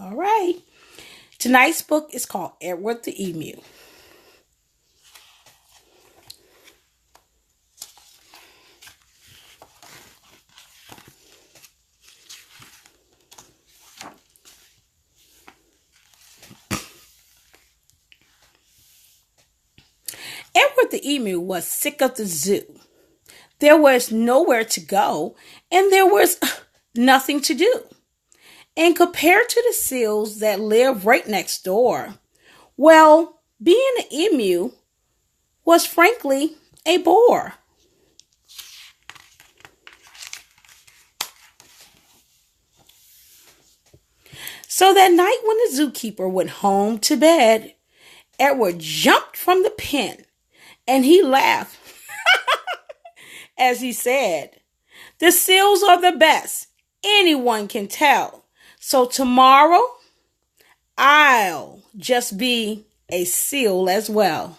All right. Tonight's book is called Edward the Emu. Edward the Emu was sick of the zoo. There was nowhere to go, and there was nothing to do. And compared to the seals that live right next door, well, being an emu was frankly a bore. So that night when the zookeeper went home to bed, Edward jumped from the pen and he laughed as he said, "The seals are the best. Anyone can tell. So tomorrow, I'll just be a seal as well."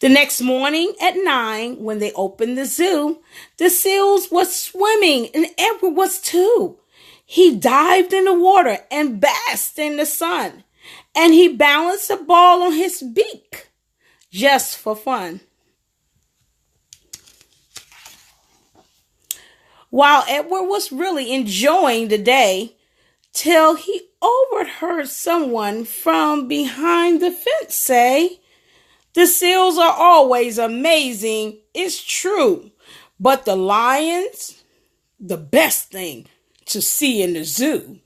The next morning at 9, when they opened the zoo, the seals were swimming and Edward was too. He dived in the water and basked in the sun, and he balanced a ball on his beak just for fun. While Edward was really enjoying the day, till he overheard someone from behind the fence say, "The seals are always amazing, it's true, but the lions, the best thing to see in the zoo."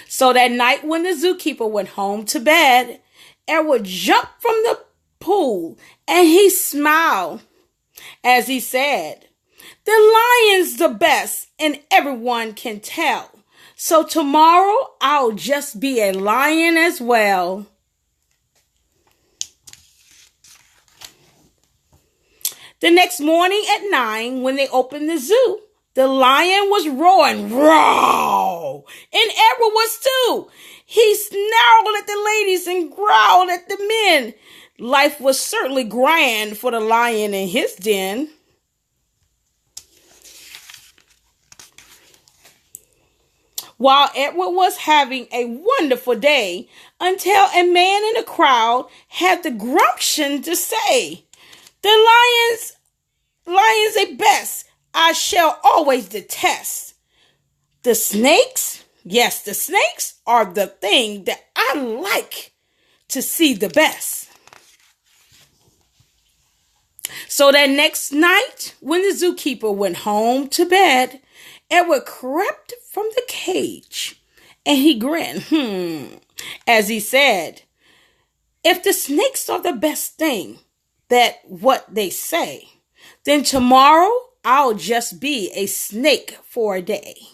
So that night when the zookeeper went home to bed, Edward jumped from the pool and he smiled as he said, "The lion's the best and everyone can tell. So tomorrow I'll just be a lion as well." The next morning at 9, when they opened the zoo, the lion was roaring, "Roar!" And Edward was too. He snarled at the ladies and growled at the men. Life was certainly grand for the lion in his den. While Edward was having a wonderful day, until a man in the crowd had the gumption to say, "The lions are best, I shall always detest. The snakes, yes, the snakes are the thing that I like to see the best." So that next night, when the zookeeper went home to bed, Edward crept from the cage and he grinned, as he said, "If the snakes are the best thing, that what they say, then tomorrow I'll just be a snake for a day."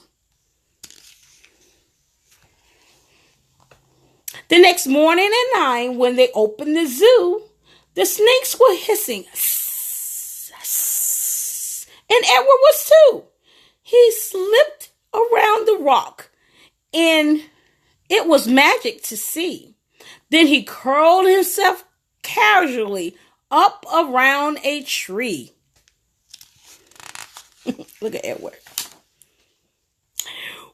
The next morning at 9, when they opened the zoo, the snakes were hissing, and Edward was too. He slipped around the rock, and it was magic to see. Then he curled himself casually up around a tree. Look at Edward.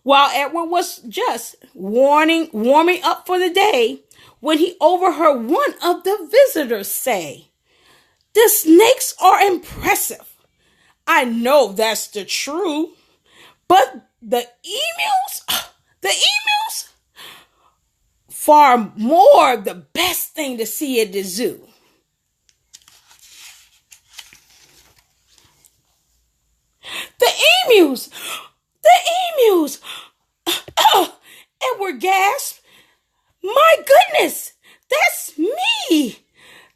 While Edward was just warming up for the day, when he overheard one of the visitors say, "The snakes are impressive. I know that's the truth. But the emus, far more the best thing to see at the zoo." The emus! Edward gasped. "My goodness, that's me!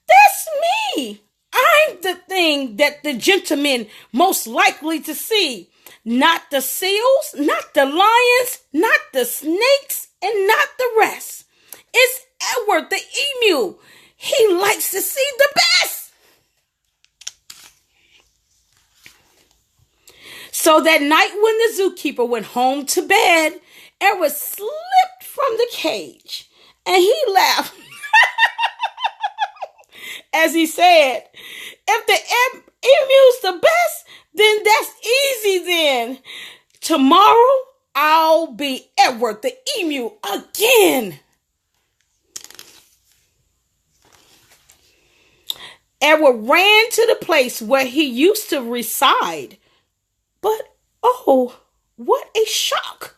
That's me! I'm the thing that the gentleman most likely to see. Not the seals, not the lions, not the snakes, and not the rest. It's Edward the emu. He likes to see the best." So that night when the zookeeper went home to bed, Edward slipped from the cage and he laughed as he said, if the emu's the best, then that's easy then. Tomorrow, I'll be Edward the emu again. Edward ran to the place where he used to reside. But, oh, what a shock.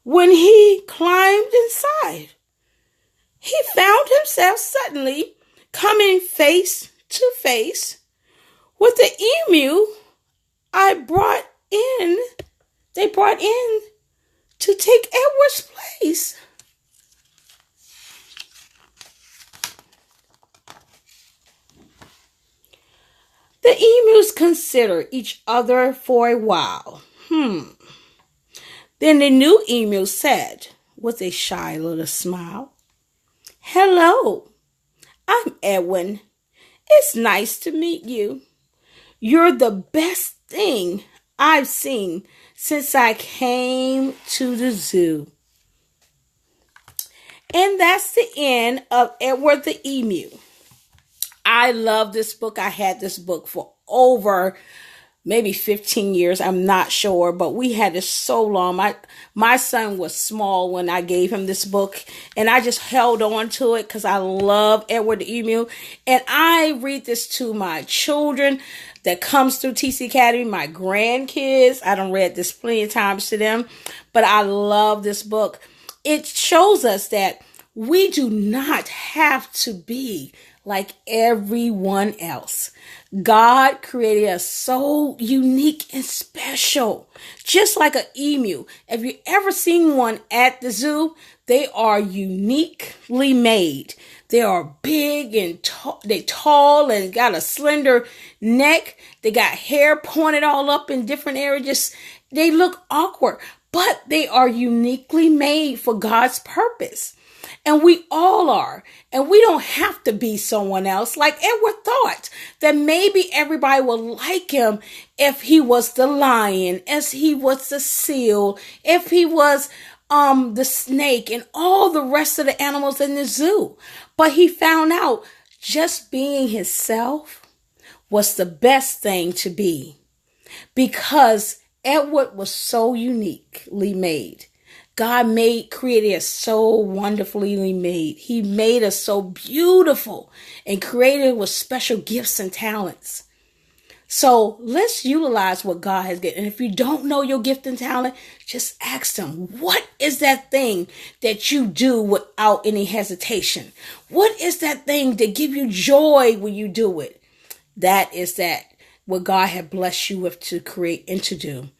When he climbed inside, he found himself suddenly coming face to face with the emu they brought in to take Edward's place. The emus considered each other for a while. Then the new emu said, with a shy little smile, "Hello, I'm Edwin. It's nice to meet you. You're the best thing I've seen since I came to the zoo." And that's the end of Edward the Emu. I love this book. I had this book for over maybe 15 years. I'm not sure, but we had it so long. My son was small when I gave him this book, and I just held on to it because I love Edward the Emu. And I read this to my children that comes through TC Academy, my grandkids. I done read this plenty of times to them, but I love this book. It shows us that we do not have to be like everyone else. God created us so unique and special, just like an emu. If you ever seen one at the zoo, they are uniquely made. They are big and they tall and got a slender neck. They got hair pointed all up in different areas. They look awkward, but they are uniquely made for God's purpose. And we all are. And we don't have to be someone else. Like Edward thought that maybe everybody would like him if he was the lion, as he was the seal, if he was the snake and all the rest of the animals in the zoo. But he found out just being himself was the best thing to be, because Edward was so uniquely made. God created us so wonderfully made. He made us so beautiful and created with special gifts and talents. So let's utilize what God has given. And if you don't know your gift and talent, just ask him, what is that thing that you do without any hesitation? What is that thing that gives you joy when you do it? That is what God had blessed you with to create and to do.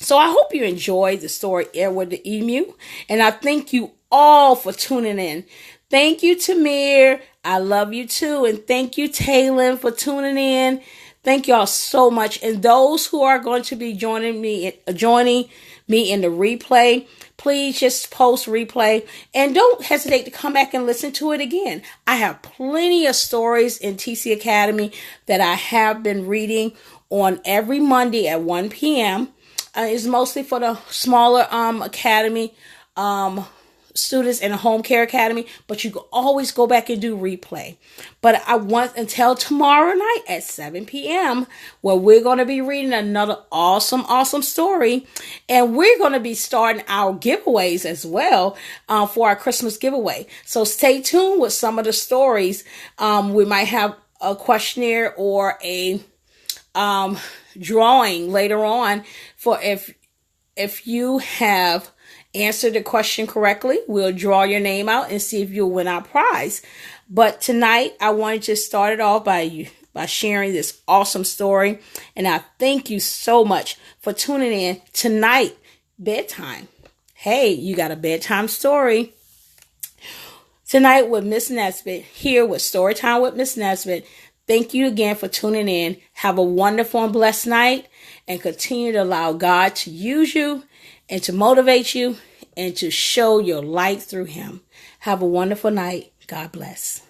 So I hope you enjoyed the story Edward the Emu, and I thank you all for tuning in. Thank you, Tamir. I love you too. And thank you, Taylor, for tuning in. Thank y'all so much. And those who are going to be joining me in the replay, please just post replay and don't hesitate to come back and listen to it again. I have plenty of stories in TC Academy that I have been reading on every Monday at 1 p.m. It's mostly for the smaller academy students in the home care academy, but you can always go back and do replay. But I want until tomorrow night at 7 p.m. where we're going to be reading another awesome story, and we're going to be starting our giveaways as well for our Christmas giveaway. So stay tuned with some of the stories. We might have a questionnaire or a drawing later on for if you have answered the question correctly, we'll draw your name out and see if you'll win our prize. But tonight, I wanted to start it off by sharing this awesome story. And I thank you so much for tuning in tonight, bedtime. Hey, you got a bedtime story tonight with Miss Nesbitt, here with Storytime with Miss Nesbitt. Thank you again for tuning in. Have a wonderful and blessed night, and continue to allow God to use you and to motivate you and to show your light through him. Have a wonderful night. God bless.